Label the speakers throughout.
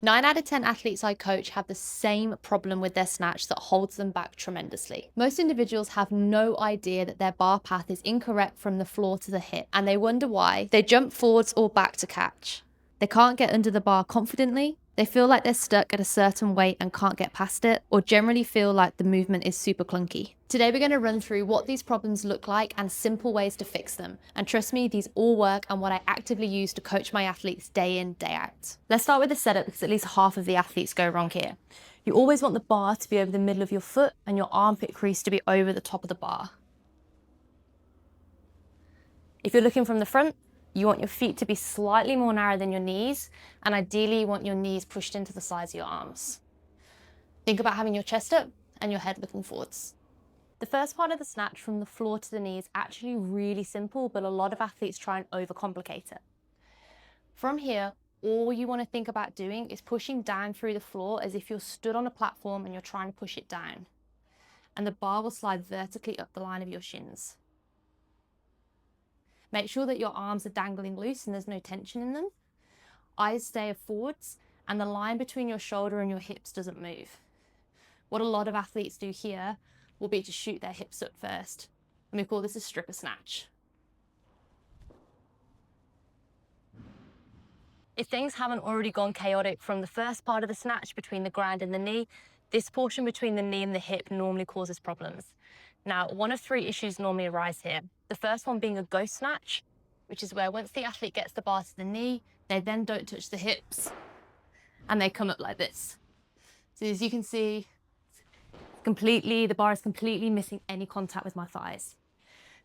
Speaker 1: 9 out of 10 athletes I coach have the same problem with their snatch that holds them back tremendously. Most individuals have no idea that their bar path is incorrect from the floor to the hip, and they wonder why. They jump forwards or back to catch. They can't get under the bar confidently. They feel like they're stuck at a certain weight and can't get past it, or generally feel like the movement is super clunky. Today we're going to run through what these problems look like and simple ways to fix them. And trust me, these all work and what I actively use to coach my athletes day in, day out. Let's start with the setup because at least half of the athletes go wrong here. You always want the bar to be over the middle of your foot and your armpit crease to be over the top of the bar. If you're looking from the front, you want your feet to be slightly more narrow than your knees, and ideally you want your knees pushed into the sides of your arms. Think about having your chest up and your head looking forwards. The first part of the snatch from the floor to the knee is actually really simple, but a lot of athletes try and overcomplicate it. From here, all you want to think about doing is pushing down through the floor as if you're stood on a platform and you're trying to push it down. And the bar will slide vertically up the line of your shins. Make sure that your arms are dangling loose and there's no tension in them. Eyes stay forwards and the line between your shoulder and your hips doesn't move. What a lot of athletes do here will be to shoot their hips up first. And we call this a stripper snatch. If things haven't already gone chaotic from the first part of the snatch between the ground and the knee, this portion between the knee and the hip normally causes problems. Now, one of three issues normally arise here. The first one being a ghost snatch, which is where once the athlete gets the bar to the knee, they then don't touch the hips and they come up like this. So as you can see, the bar is completely missing any contact with my thighs.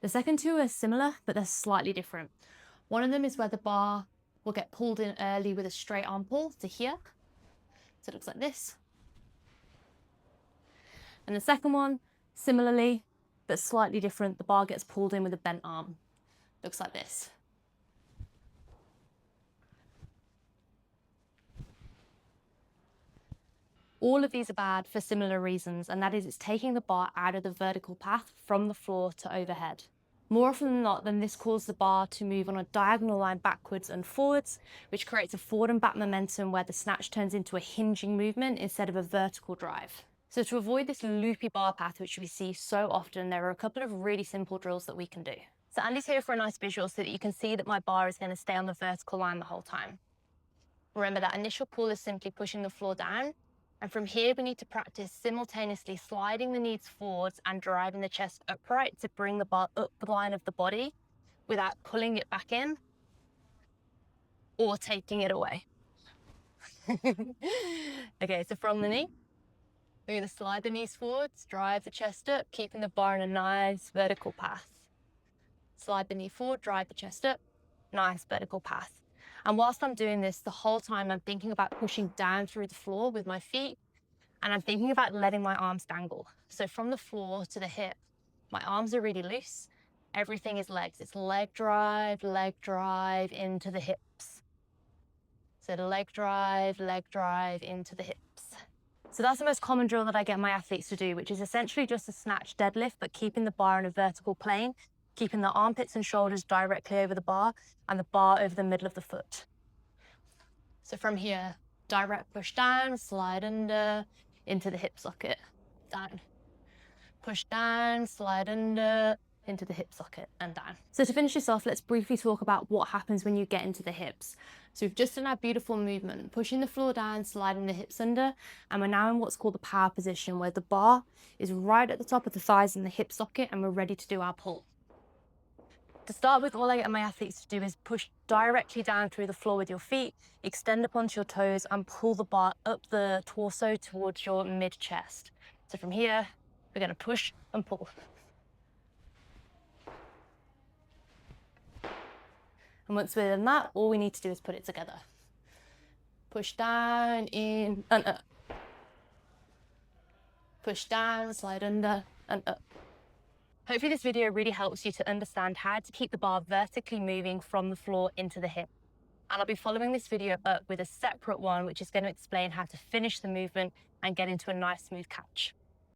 Speaker 1: The second two are similar, but they're slightly different. One of them is where the bar will get pulled in early with a straight arm pull to here. So it looks like this. And the second one, similarly, but slightly different, the bar gets pulled in with a bent arm. Looks like this. All of these are bad for similar reasons, and that is it's taking the bar out of the vertical path from the floor to overhead. More often than not, then this causes the bar to move on a diagonal line backwards and forwards, which creates a forward and back momentum where the snatch turns into a hinging movement instead of a vertical drive. So to avoid this loopy bar path, which we see so often, there are a couple of really simple drills that we can do. So Andy's here for a nice visual so that you can see that my bar is going to stay on the vertical line the whole time. Remember that initial pull is simply pushing the floor down. And from here, we need to practice simultaneously sliding the knees forwards and driving the chest upright to bring the bar up the line of the body without pulling it back in or taking it away. Okay, so from the knee, we're going to slide the knees forwards, drive the chest up, keeping the bar in a nice vertical path. Slide the knee forward, drive the chest up, nice vertical path. And whilst I'm doing this, the whole time I'm thinking about pushing down through the floor with my feet, and I'm thinking about letting my arms dangle. So from the floor to the hip, my arms are really loose. Everything is legs. It's leg drive into the hips. So leg drive into the hips. So that's the most common drill that I get my athletes to do, which is essentially just a snatch deadlift, but keeping the bar in a vertical plane, keeping the armpits and shoulders directly over the bar and the bar over the middle of the foot. So from here, direct push down, slide under, into the hip socket, down. Push down, slide under, into the hip socket and down. So to finish this off, let's briefly talk about what happens when you get into the hips. So we've just done our beautiful movement, pushing the floor down, sliding the hips under, and we're now in what's called the power position, where the bar is right at the top of the thighs in the hip socket and we're ready to do our pull. To start with, all I get my athletes to do is push directly down through the floor with your feet, extend up onto your toes and pull the bar up the torso towards your mid-chest. So from here, we're going to push and pull. And once we're done that, all we need to do is put it together. Push down, in, and up. Push down, slide under, and up. Hopefully this video really helps you to understand how to keep the bar vertically moving from the floor into the hip. And I'll be following this video up with a separate one, which is going to explain how to finish the movement and get into a nice smooth catch.